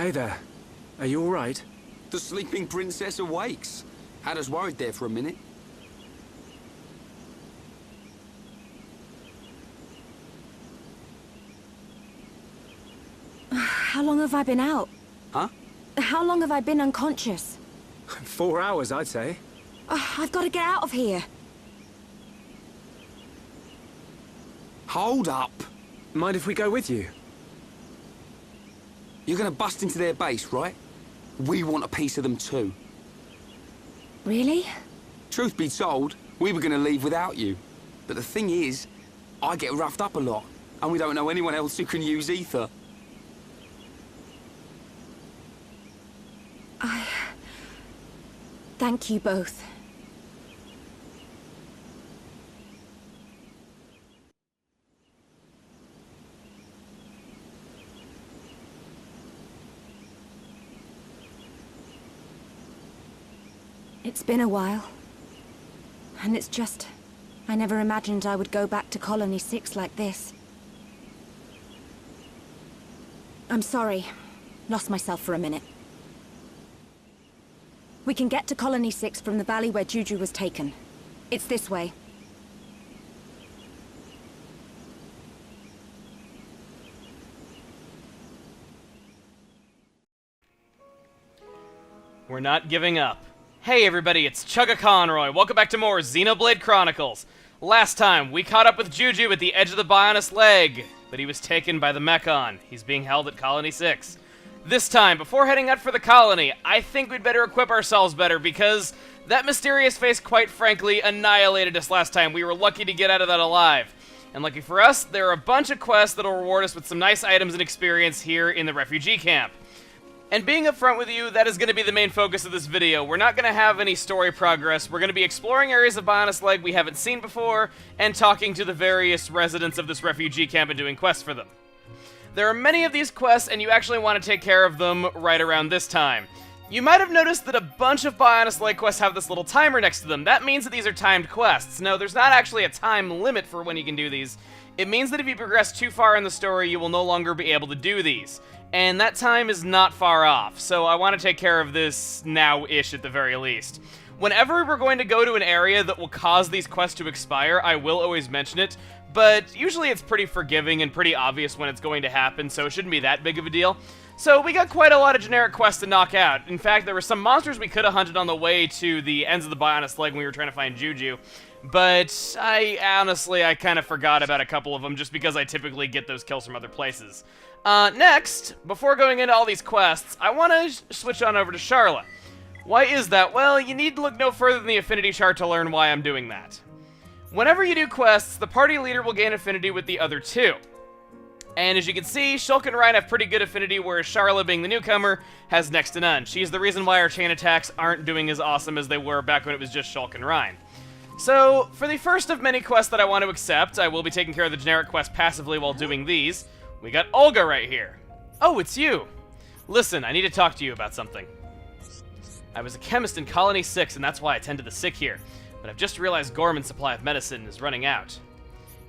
Hey there. Are you alright? The sleeping princess awakes. Had us worried there for a minute. How long have I been out? Huh? How long have I been unconscious? 4 hours, I'd say. I've got to get out of here. Hold up. Mind if we go with you? You're gonna bust into their base, right? We want a piece of them too. Really? Truth be told, we were gonna leave without you. But the thing is, I get roughed up a lot, and we don't know anyone else who can use ether. Thank you both. It's been a while. And it's just... I never imagined I would go back to Colony 6 like this. I'm sorry. Lost myself for a minute. We can get to Colony 6 from the valley where Juju was taken. It's this way. We're not giving up. Hey everybody, it's Chugga Conroy. Welcome back to more Xenoblade Chronicles. Last time, we caught up with Juju at the edge of the Bionis leg, but he was taken by the Mechon. He's being held at Colony 6. This time, before heading out for the colony, I think we'd better equip ourselves better because that mysterious face, quite frankly, annihilated us last time. We were lucky to get out of that alive. And lucky for us, there are a bunch of quests that'll reward us with some nice items and experience here in the Refugee Camp. And being upfront with you, that is going to be the main focus of this video. We're not going to have any story progress. We're going to be exploring areas of Bionis Leg we haven't seen before, and talking to the various residents of this refugee camp and doing quests for them. There are many of these quests, and you actually want to take care of them right around this time. You might have noticed that a bunch of Bionis Leg quests have this little timer next to them. That means that these are timed quests. No, there's not actually a time limit for when you can do these. It means that if you progress too far in the story, you will no longer be able to do these. And that time is not far off, so I want to take care of this now-ish at the very least. Whenever we're going to go to an area that will cause these quests to expire, I will always mention it, but usually it's pretty forgiving and pretty obvious when it's going to happen, so it shouldn't be that big of a deal. So we got quite a lot of generic quests to knock out. In fact, there were some monsters we could have hunted on the way to the ends of the Bionis Leg when we were trying to find Juju, but I kind of forgot about a couple of them just because I typically get those kills from other places. Next, before going into all these quests, I want to switch on over to Charlotte. Why is that? Well, you need to look no further than the affinity chart to learn why I'm doing that. Whenever you do quests, the party leader will gain affinity with the other two. And as you can see, Shulk and Ryan have pretty good affinity, whereas Charlotte, being the newcomer, has next to none. She's the reason why our chain attacks aren't doing as awesome as they were back when it was just Shulk and Ryan. So, for the first of many quests that I want to accept, I will be taking care of the generic quest passively while doing these. We got Olga right here. Oh, it's you. Listen, I need to talk to you about something. I was a chemist in Colony 6, and that's why I tend to the sick here. But I've just realized Gorman's supply of medicine is running out.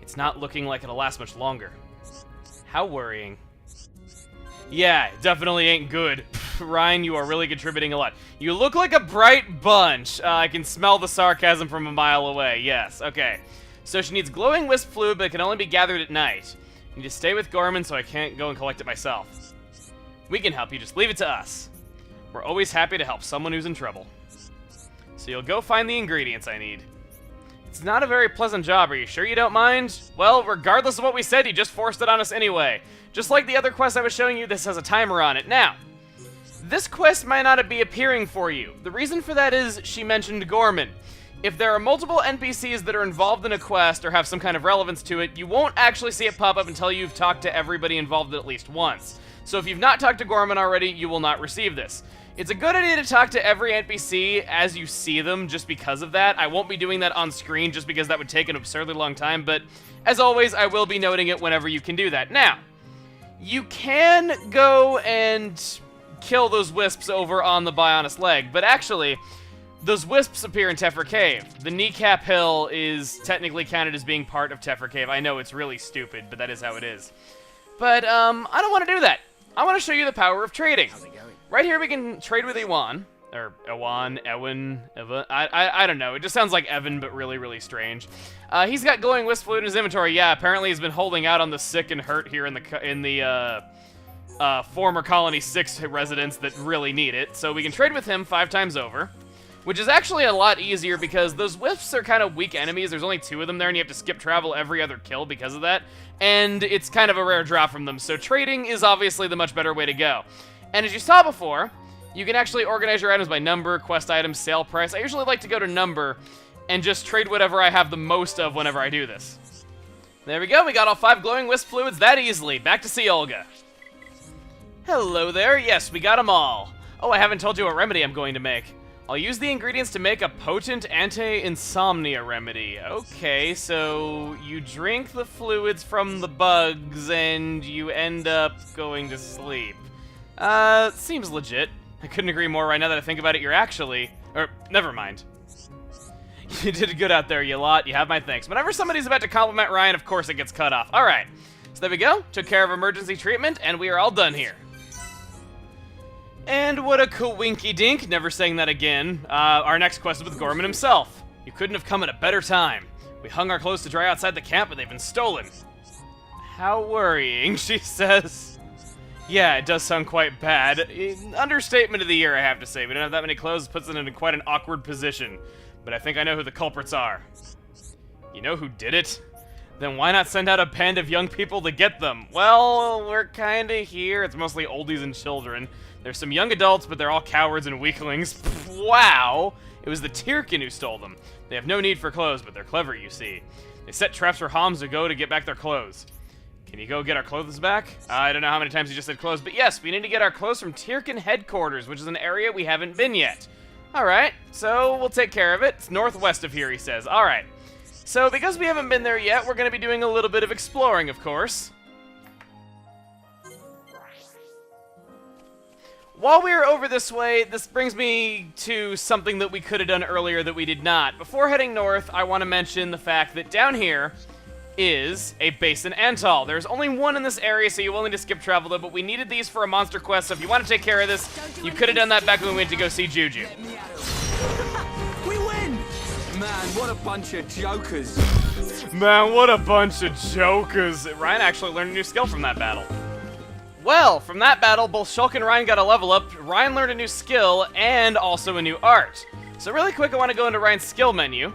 It's not looking like it'll last much longer. How worrying. Yeah, it definitely ain't good. Ryan, you are really contributing a lot. You look like a bright bunch. I can smell the sarcasm from a mile away. Yes, okay. So she needs glowing wisp fluid, but it can only be gathered at night. You need to stay with Gorman so I can't go and collect it myself. We can help you, just leave it to us. We're always happy to help someone who's in trouble. So you'll go find the ingredients I need. It's not a very pleasant job, are you sure you don't mind? Well, regardless of what we said, you just forced it on us anyway. Just like the other quest I was showing you, this has a timer on it. Now, this quest might not be appearing for you. The reason for that is she mentioned Gorman. If there are multiple NPCs that are involved in a quest or have some kind of relevance to it, you won't actually see it pop up until you've talked to everybody involved at least once. So if you've not talked to Gorman already, you will not receive this. It's a good idea to talk to every NPC as you see them just because of that. I won't be doing that on screen just because that would take an absurdly long time, but as always, I will be noting it whenever you can do that. Now, you can go and kill those wisps over on the Bionis Leg, but actually, those wisps appear in Teffer Cave. The kneecap hill is technically counted as being part of Teffer Cave. I know it's really stupid, but that is how it is. But, I don't want to do that. I want to show you the power of trading. Right here we can trade with Ewan. Or Ewan, Ewan, Eva. I don't know. It just sounds like Evan, but really, really strange. He's got glowing wisp fluid in his inventory. Yeah, apparently he's been holding out on the sick and hurt here in the former Colony 6 residents that really need it. So we can trade with him 5 times over, which is actually a lot easier because those wisps are kind of weak enemies. There's only 2 of them there, and you have to skip travel every other kill because of that. And it's kind of a rare drop from them. So trading is obviously the much better way to go. And as you saw before, you can actually organize your items by number, quest items, sale price. I usually like to go to number and just trade whatever I have the most of whenever I do this. There we go, we got all 5 glowing wisp fluids that easily. Back to see Olga. Hello there, yes, we got them all. Oh, I haven't told you what remedy I'm going to make. I'll use the ingredients to make a potent anti-insomnia remedy. Okay, so you drink the fluids from the bugs and you end up going to sleep. Seems legit. I couldn't agree more. Right now that I think about it, you're actually... Or, never mind. You did good out there, you lot. You have my thanks. Whenever somebody's about to compliment Ryan, of course it gets cut off. Alright. So there we go. Took care of emergency treatment, and we are all done here. And what a coinky-dink. Never saying that again. Our next quest is with Gorman himself. You couldn't have come at a better time. We hung our clothes to dry outside the camp, but they've been stolen. How worrying, she says. Yeah, it does sound quite bad. Understatement of the year, I have to say. We don't have that many clothes, puts it in quite an awkward position. But I think I know who the culprits are. You know who did it? Then why not send out a band of young people to get them? Well, we're kinda here. It's mostly oldies and children. There's some young adults, but they're all cowards and weaklings. Wow! It was the Tyrkin who stole them. They have no need for clothes, but they're clever, you see. They set traps for Homs to go to get back their clothes. Can you go get our clothes back? I don't know how many times you just said clothes, but yes, we need to get our clothes from Tyrkin headquarters, which is an area we haven't been yet. Alright, so we'll take care of it. It's northwest of here, he says. Alright. So because we haven't been there yet, we're going to be doing a little bit of exploring, of course. While we are over this way, this brings me to something that we could have done earlier that we did not. Before heading north, I want to mention the fact that down here is a base in Antal. There's only one in this area, so you will need to skip travel though, but we needed these for a monster quest, so if you want to take care of this, you could have done that back when we went to go see Juju. We win! Man, what a bunch of jokers. Man, what a bunch of jokers. Ryan actually learned a new skill from that battle. Well, from that battle, both Shulk and Ryan got a level up, Ryan learned a new skill, and also a new art. So really quick, I want to go into Ryan's skill menu.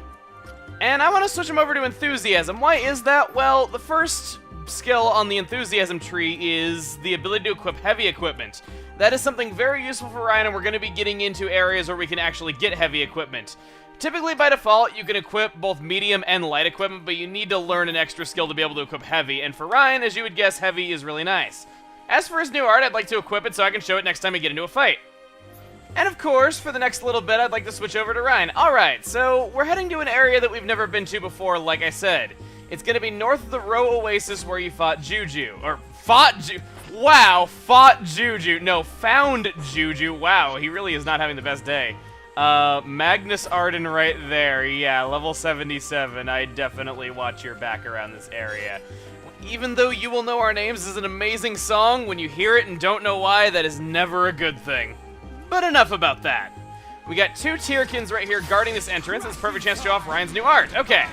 And I want to switch him over to Enthusiasm. Why is that? Well, the first skill on the Enthusiasm tree is the ability to equip heavy equipment. That is something very useful for Ryan, and we're going to be getting into areas where we can actually get heavy equipment. Typically, by default, you can equip both medium and light equipment, but you need to learn an extra skill to be able to equip heavy. And for Ryan, as you would guess, heavy is really nice. As for his new art, I'd like to equip it so I can show it next time we get into a fight. And of course, for the next little bit, I'd like to switch over to Ryan. Alright, so we're heading to an area that we've never been to before, like I said. It's gonna be north of the Row Oasis where you fought Juju. Or, wow, fought Juju. No, found Juju. Wow, he really is not having the best day. Magnus Arden right there. Yeah, level 77. I definitely watch your back around this area. Even though You Will Know Our Names is an amazing song, when you hear it and don't know why, that is never a good thing. But enough about that. We got 2 Tyrkins right here guarding this entrance. It's a perfect chance to show off Ryan's new art. Okay.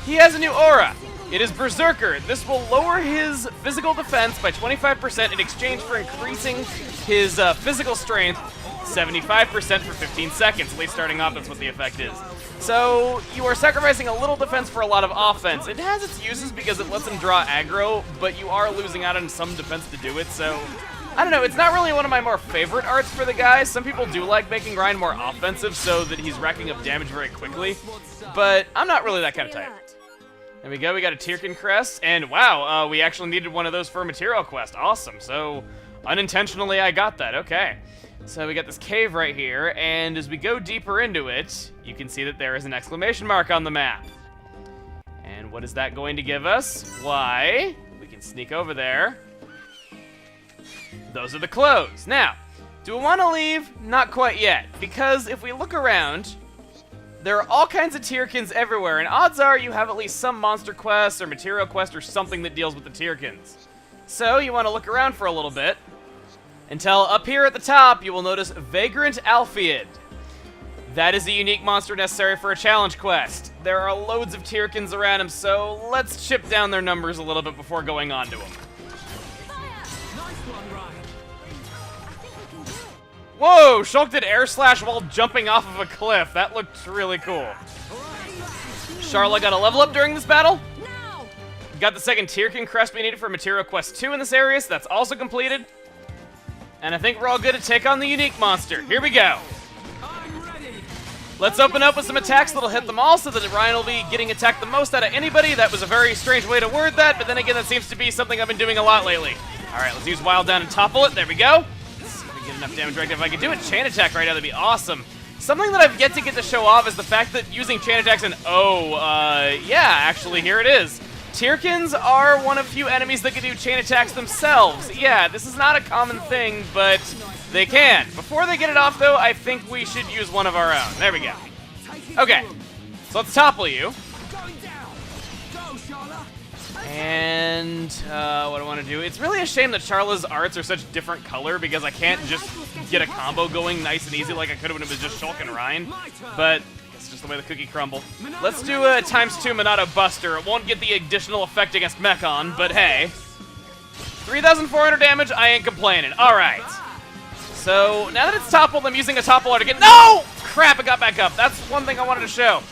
He has a new aura. It is Berserker. This will lower his physical defense by 25% in exchange for increasing his physical strength 75% for 15 seconds. At least starting off, that's what the effect is. So, you are sacrificing a little defense for a lot of offense. It has its uses because it lets him draw aggro, but you are losing out on some defense to do it, so I don't know, it's not really one of my more favorite arts for the guy. Some people do like making Ryan more offensive so that he's racking up damage very quickly, but I'm not really that kind of type. There we go, we got a Tyrkin crest, and wow, we actually needed one of those for a material quest. Awesome, so unintentionally I got that, okay. So we got this cave right here, and as we go deeper into it, you can see that there is an exclamation mark on the map. And what is that going to give us? Why, we can sneak over there. Those are the clothes. Now, do we want to leave? Not quite yet, because if we look around, there are all kinds of Tyrkins everywhere, and odds are you have at least some monster quests or material quest or something that deals with the Tyrkins. So you want to look around for a little bit. until up here at the top you will notice Vagrant Alphiid. That is the unique monster necessary for a challenge quest. There are loads of Tyrkins around him, so let's chip down their numbers a little bit before going on to him. Whoa! Shulk did air slash while jumping off of a cliff. That looked really cool. Charla got a level up during this battle. Got the second Tyrkin crest we needed for Material Quest 2 in this area, so that's also completed. And I think we're all good to take on the unique monster. Here we go. Let's open up with some attacks that'll hit them all so that Ryan will be getting attacked the most out of anybody. That was a very strange way to word that, but then again, that seems to be something I've been doing a lot lately. Alright, let's use Wild Down and topple it. There we go. Let's see if we get enough damage right now. If I could do a chain attack right now, that'd be awesome. Something that I've yet to get to show off is the fact that using chain attacks and yeah, actually, here it is. Tyrkins are one of few enemies that can do chain attacks themselves. Yeah, this is not a common thing, but they can. Before they get it off, though, I think we should use one of our own. There we go. Okay, so let's topple you. And what do I want to do? It's really a shame that Charla's arts are such different color because I can't just get a combo going nice and easy like I could have when it was just Shulk and Ryan. But it's just the way the cookie crumbled. Let's do a ×2 Monado Buster. It won't get the additional effect against Mechon, but hey. 3,400 damage, I ain't complaining. Alright. So, now that it's toppled, I'm using a topple art again. No! Crap, it got back up. That's one thing I wanted to show.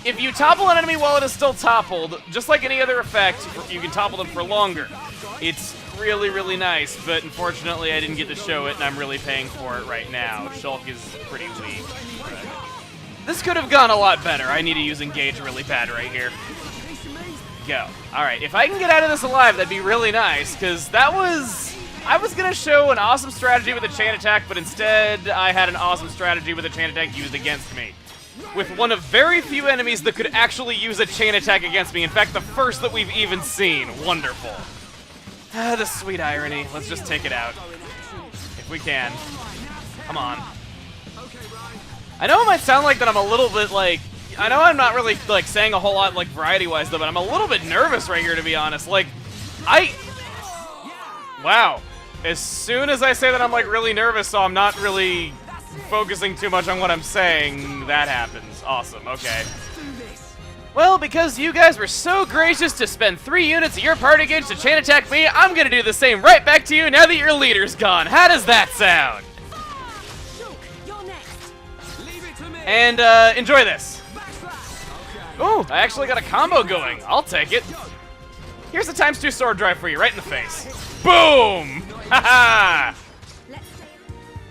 If you topple an enemy while it is still toppled, just like any other effect, you can topple them for longer. It's really, really nice, but unfortunately I didn't get to show it, and I'm really paying for it right now. Shulk is pretty weak. This could have gone a lot better. I need to use Engage really bad right here. Go. Alright, if I can get out of this alive, that'd be really nice, because that was... I was going to show an awesome strategy with a chain attack, but instead I had an awesome strategy with a chain attack used against me. With one of very few enemies that could actually use a chain attack against me. In fact, the first that we've even seen. Wonderful. Ah, the sweet irony. Let's just take it out. If we can. Come on. I know it might sound like that I'm a little bit, like... I know I'm not really, like, saying a whole lot, like, variety-wise, though, but I'm a little bit nervous right here, to be honest. Like, wow. As soon as I say that I'm, like, really nervous, so I'm not really focusing too much on what I'm saying, that happens. Awesome, okay. Well, because you guys were so gracious to spend 3 units of your party gauge to chain attack me, I'm gonna do the same right back to you now that your leader's gone. How does that sound? And, enjoy this. Ooh, I actually got a combo going. I'll take it. Here's a ×2 sword drive for you, right in the face. Boom! Haha!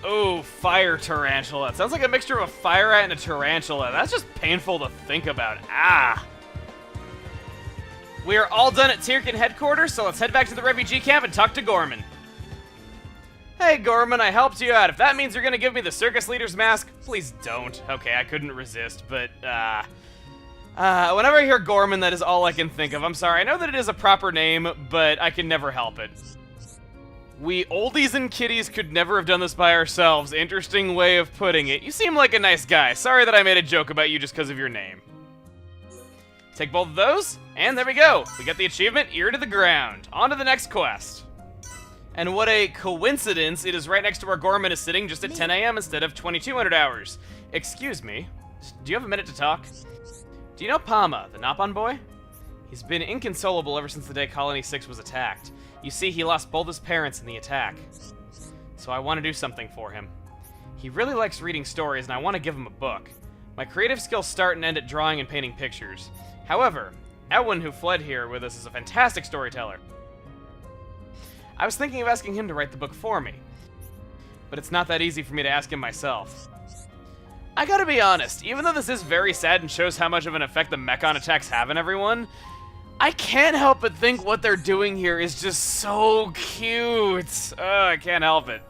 Ooh, fire tarantula. It sounds like a mixture of a fire rat and a tarantula. That's just painful to think about. Ah! We are all done at Tyrkin headquarters, so let's head back to the refugee camp and talk to Gorman. Hey, Gorman, I helped you out. If that means you're gonna give me the circus leader's mask, please don't. Okay, I couldn't resist, but, whenever I hear Gorman, that is all I can think of. I'm sorry, I know that it is a proper name, but I can never help it. We oldies and kiddies could never have done this by ourselves. Interesting way of putting it. You seem like a nice guy. Sorry that I made a joke about you just because of your name. Take both of those, and there we go. We got the achievement, Ear to the Ground. On to the next quest. And what a coincidence, it is right next to where Gorman is sitting, just at 10 a.m. instead of 2200 hours. Excuse me, do you have a minute to talk? Do you know Pama, the Nopon boy? He's been inconsolable ever since the day Colony 6 was attacked. You see, he lost both his parents in the attack. So I want to do something for him. He really likes reading stories, and I want to give him a book. My creative skills start and end at drawing and painting pictures. However, Ewan, who fled here with us, is a fantastic storyteller. I was thinking of asking him to write the book for me. But it's not that easy for me to ask him myself. I gotta be honest, even though this is very sad and shows how much of an effect the Mechon attacks have on everyone, I can't help but think what they're doing here is just so cute. I can't help it.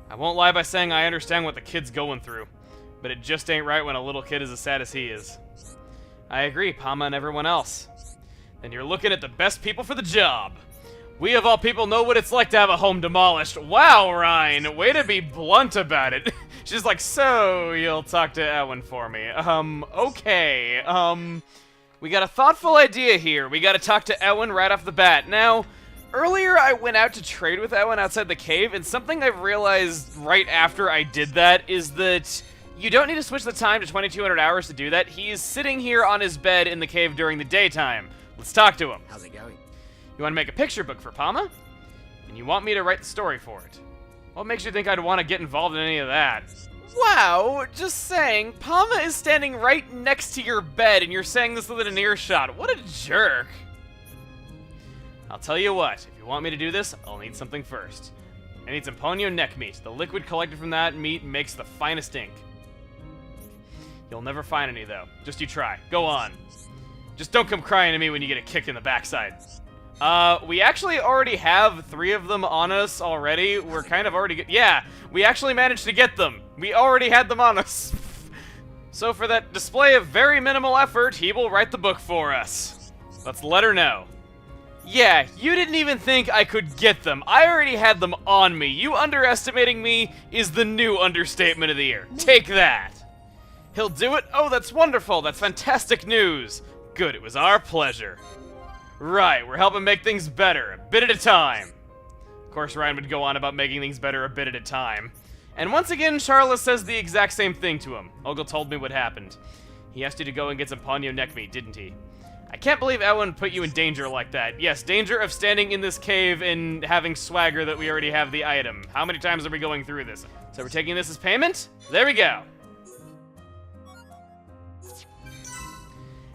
I won't lie by saying I understand what the kid's going through, but it just ain't right when a little kid is as sad as he is. I agree, Pama and everyone else. Then you're looking at the best people for the job. We of all people know what it's like to have a home demolished. Wow, Ryan, way to be blunt about it. She's like, so you'll talk to Ewan for me. Okay, we got a thoughtful idea here. We gotta talk to Ewan right off the bat. Now, earlier I went out to trade with Owen outside the cave, and something I've realized right after I did that is that you don't need to switch the time to 2200 hours to do that. He's sitting here on his bed in the cave during the daytime. Let's talk to him. How's it going? You want to make a picture book for Pama? And you want me to write the story for it? What makes you think I'd want to get involved in any of that? Wow, just saying, Pama is standing right next to your bed and you're saying this within an earshot. What a jerk. I'll tell you what, if you want me to do this, I'll need something first. I need some ponyo neck meat. The liquid collected from that meat makes the finest ink. You'll never find any, though. Just you try. Go on. Just don't come crying to me when you get a kick in the backside. We actually already have 3 of them on us already. We're kind of already yeah, we actually managed to get them. We already had them on us. So for that display of very minimal effort, he will write the book for us. Let's let her know. Yeah, you didn't even think I could get them. I already had them on me. You underestimating me is the new understatement of the year. Take that. He'll do it? Oh, that's wonderful. That's fantastic news. Good, it was our pleasure. Right, we're helping make things better, a bit at a time. Of course, Ryan would go on about making things better a bit at a time. And once again, Charla says the exact same thing to him. Ogle told me what happened. He asked you to go and get some ponyo neck meat, didn't he? I can't believe Owen put you in danger like that. Yes, danger of standing in this cave and having swagger that we already have the item. How many times are we going through this? So we're taking this as payment? There we go.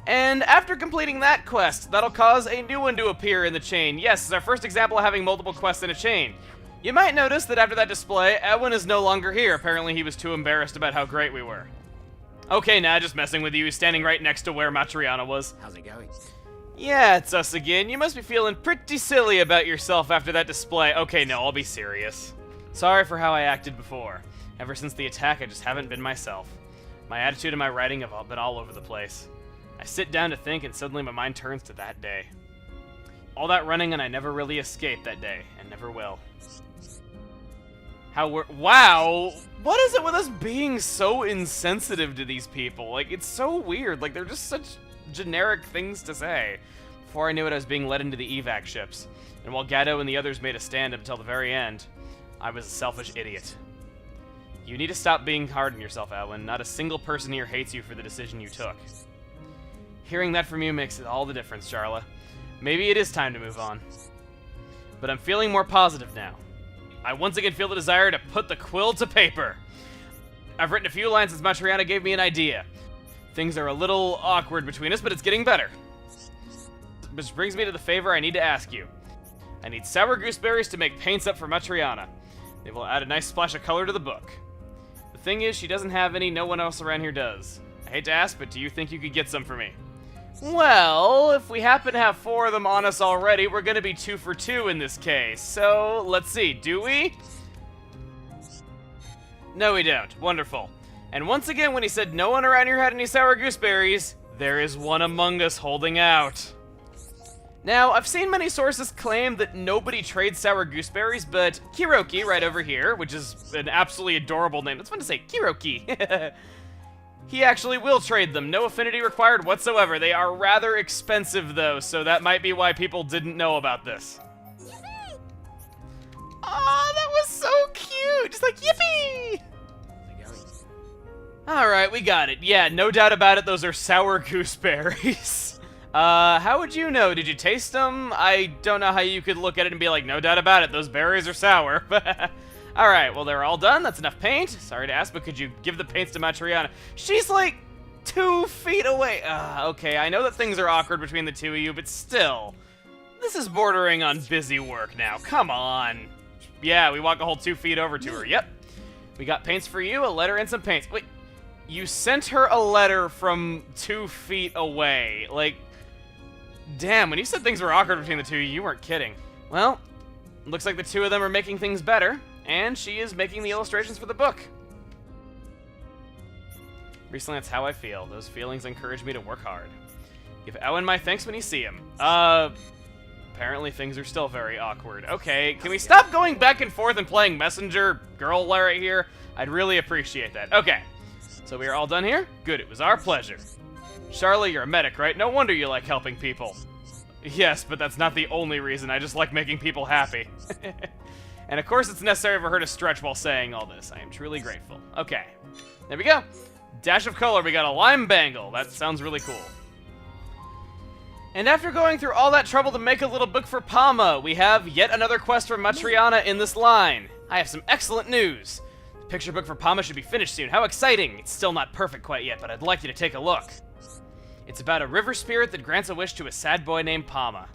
And after completing that quest, that'll cause a new one to appear in the chain. Yes, it's our first example of having multiple quests in a chain. You might notice that after that display, Edwin is no longer here. Apparently he was too embarrassed about how great we were. Okay, nah, just messing with you. He's standing right next to where Matriana was. How's it going? Yeah, it's us again. You must be feeling pretty silly about yourself after that display. Okay, no, I'll be serious. Sorry for how I acted before. Ever since the attack, I just haven't been myself. My attitude and my writing have been all over the place. I sit down to think, and suddenly my mind turns to that day. All that running, and I never really escaped that day, and never will. Wow! What is it with us being so insensitive to these people? Like, it's so weird. Like, they're just such generic things to say. Before I knew it, I was being led into the evac ships. And while Gatto and the others made a stand until the very end, I was a selfish idiot. You need to stop being hard on yourself, Alwyn. Not a single person here hates you for the decision you took. Hearing that from you makes all the difference, Charla. Maybe it is time to move on. But I'm feeling more positive now. I once again feel the desire to put the quill to paper. I've written a few lines since Matriana gave me an idea. Things are a little awkward between us, but it's getting better. Which brings me to the favor I need to ask you. I need sour gooseberries to make paints up for Matriana. They will add a nice splash of color to the book. The thing is, she doesn't have any, no one else around here does. I hate to ask, but do you think you could get some for me? Well, if we happen to have 4 of them on us already, we're gonna be 2 for 2 in this case. So, let's see, do we? No, we don't. Wonderful. And once again, when he said no one around here had any sour gooseberries, there is one among us holding out. Now, I've seen many sources claim that nobody trades sour gooseberries, but Kiroki, right over here, which is an absolutely adorable name. It's fun to say, Kiroki. He actually will trade them. No affinity required whatsoever. They are rather expensive, though, so that might be why people didn't know about this. Aw, that was so cute! Just like, yippee! Alright, we got it. Yeah, no doubt about it, those are sour gooseberries. How would you know? Did you taste them? I don't know how you could look at it and be like, no doubt about it, those berries are sour. Alright, well, they're all done. That's enough paint. Sorry to ask, but could you give the paints to Matriana? She's like 2 feet away. Okay, I know that things are awkward between the two of you, but still. This is bordering on busy work now. Come on. Yeah, we walk a whole 2 feet over to her. Yep. We got paints for you, a letter, and some paints. Wait, you sent her a letter from 2 feet away. Like, damn, when you said things were awkward between the two of you, you weren't kidding. Well, looks like the 2 of them are making things better. And she is making the illustrations for the book. Recently, that's how I feel. Those feelings encourage me to work hard. Give Owen my thanks when you see him. Apparently things are still very awkward. Okay, can we stop going back and forth and playing messenger girl right here? I'd really appreciate that. Okay, so we are all done here? Good, it was our pleasure. Charlotte, you're a medic, right? No wonder you like helping people. Yes, but that's not the only reason. I just like making people happy. And of course it's necessary for her to stretch while saying all this. I am truly grateful. Okay, there we go. Dash of color, we got a lime bangle. That sounds really cool. And after going through all that trouble to make a little book for Pama, we have yet another quest for Matriana in this line. I have some excellent news. The picture book for Pama should be finished soon. How exciting! It's still not perfect quite yet, but I'd like you to take a look. It's about a river spirit that grants a wish to a sad boy named Pama.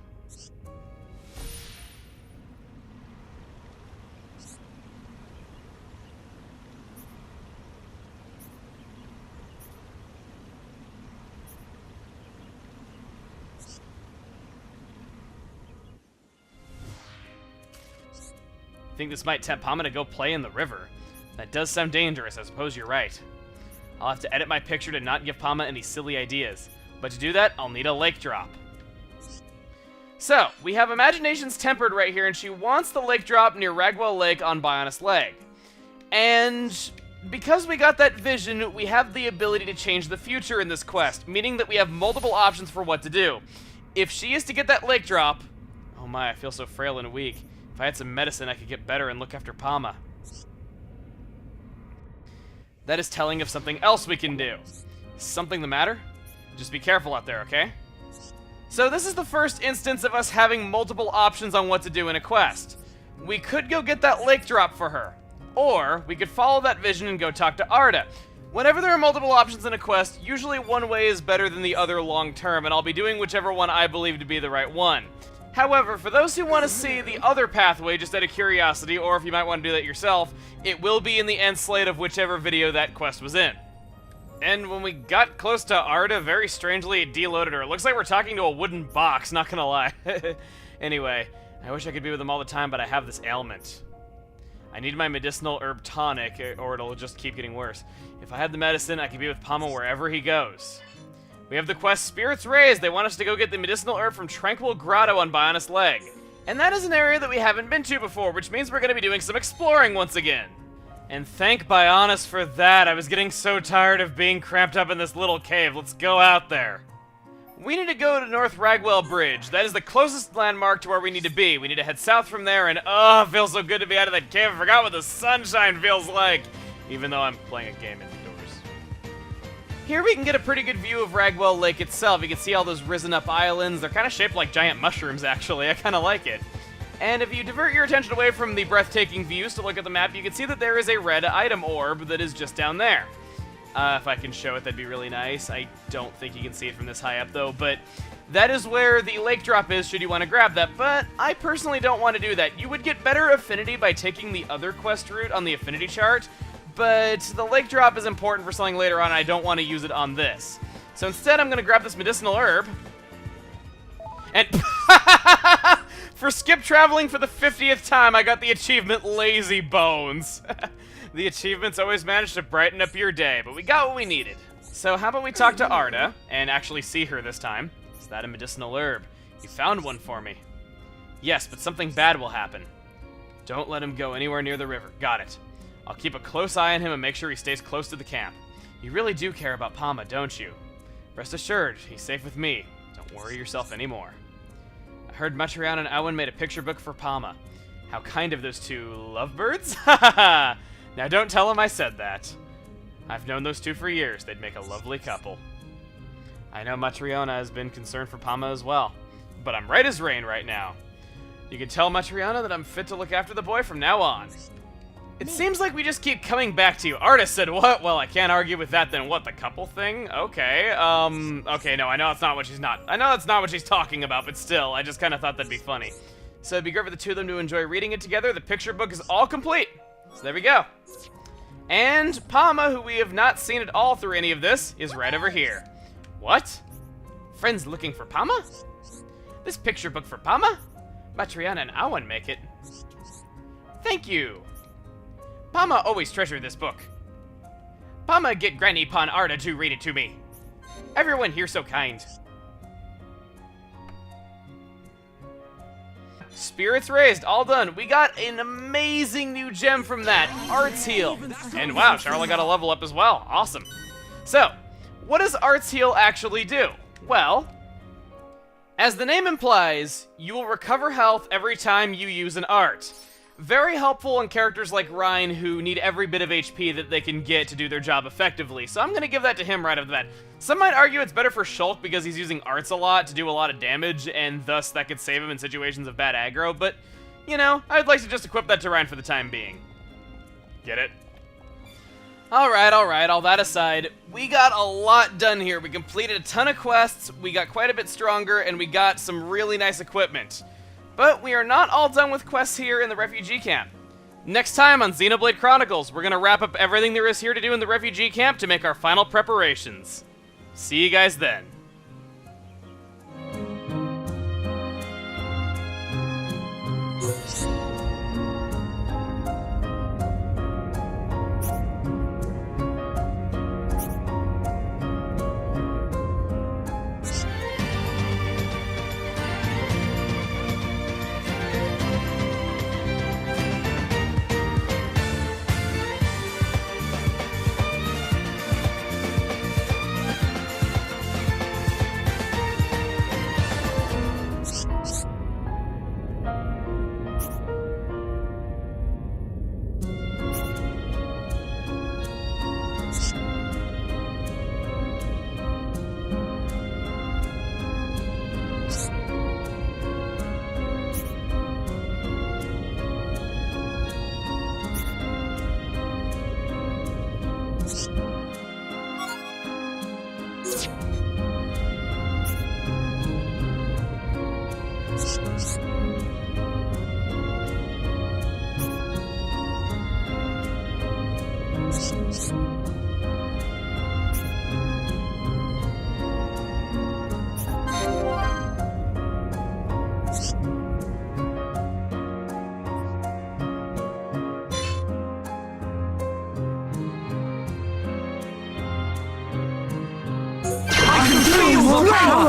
I think this might tempt Pama to go play in the river. That does sound dangerous, I suppose you're right. I'll have to edit my picture to not give Pama any silly ideas. But to do that, I'll need a lake drop. So, we have imaginations tempered right here, and she wants the lake drop near Ragwell Lake on Bionis Leg. And because we got that vision, we have the ability to change the future in this quest, meaning that we have multiple options for what to do. If she is to get that lake drop... Oh my, I feel so frail and weak. If I had some medicine, I could get better and look after Pama. That is telling of something else we can do. Is something the matter? Just be careful out there, okay? So this is the first instance of us having multiple options on what to do in a quest. We could go get that lake drop for her. Or we could follow that vision and go talk to Arda. Whenever there are multiple options in a quest, usually one way is better than the other long term, and I'll be doing whichever one I believe to be the right one. However, for those who want to see the other pathway just out of curiosity, or if you might want to do that yourself, it will be in the end slate of whichever video that quest was in. And when we got close to Arda, very strangely it deloaded her. It looks like we're talking to a wooden box, not gonna lie. Anyway, I wish I could be with them all the time, but I have this ailment. I need my medicinal herb tonic, or it'll just keep getting worse. If I had the medicine, I could be with Pama wherever he goes. We have the quest Spirits Raised. They want us to go get the medicinal herb from Tranquil Grotto on Bionis Leg. And that is an area that we haven't been to before, which means we're going to be doing some exploring once again. And thank Bionis for that. I was getting so tired of being cramped up in this little cave. Let's go out there. We need to go to North Ragwell Bridge. That is the closest landmark to where we need to be. We need to head south from there, and oh, it feels so good to be out of that cave. I forgot what the sunshine feels like, even though I'm playing a game indoors. Here we can get a pretty good view of Ragwell Lake itself. You can see all those risen up islands. They're kind of shaped like giant mushrooms, actually. I kind of like it. And if you divert your attention away from the breathtaking views to look at the map, you can see that there is a red item orb that is just down there. If I can show it, that'd be really nice. I don't think you can see it from this high up, though, but that is where the lake drop is should you want to grab that, but I personally don't want to do that. You would get better affinity by taking the other quest route on the affinity chart, but the lake drop is important for something later on, and I don't want to use it on this. So instead, I'm going to grab this medicinal herb, and for skip traveling for the 50th time, I got the achievement Lazy Bones. The achievements always manage to brighten up your day, but we got what we needed. So how about we talk to Arda, and actually see her this time. Is that a medicinal herb? You found one for me. Yes, but something bad will happen. Don't let him go anywhere near the river. Got it. I'll keep a close eye on him and make sure he stays close to the camp. You really do care about Pama, don't you? Rest assured, he's safe with me. Don't worry yourself anymore. I heard Matriana and Owen made a picture book for Pama. How kind of those two lovebirds? Hahaha! Now don't tell him I said that. I've known those two for years. They'd make a lovely couple. I know Matriana has been concerned for Pama as well, but I'm right as rain right now. You can tell Matriana that I'm fit to look after the boy from now on. It seems like we just keep coming back to you. Artist said what? Well, I can't argue with that then. What, the couple thing? Okay, okay, no, I know that's not what she's talking about, but still, I just kind of thought that'd be funny. So it'd be great for the two of them to enjoy reading it together. The picture book is all complete. So there we go. And Pama, who we have not seen at all through any of this, is right over here. What? Friends looking for Pama? This picture book for Pama? Matriana and Owen make it. Thank you. Pama always treasured this book. Pama, get Granny Pon Arda to read it to me. Everyone here so kind. Spirits Raised, all done. We got an amazing new gem from that, Arts Heal. And wow, Charlotte got a level up as well. Awesome. So, what does Arts Heal actually do? Well, As the name implies, you will recover health every time you use an art. Very helpful in characters like Ryan who need every bit of HP that they can get to do their job effectively, so I'm going to give that to him right off the bat. Some might argue it's better for Shulk because he's using arts a lot to do a lot of damage, and thus that could save him in situations of bad aggro, but, you know, I'd like to just equip that to Ryan for the time being. Get it? Alright, all that aside, we got a lot done here. We completed a ton of quests, we got quite a bit stronger, and we got some really nice equipment. But we are not all done with quests here in the Refugee Camp. Next time on Xenoblade Chronicles, we're going to wrap up everything there is here to do in the Refugee Camp to make our final preparations. See you guys then.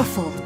Powerful.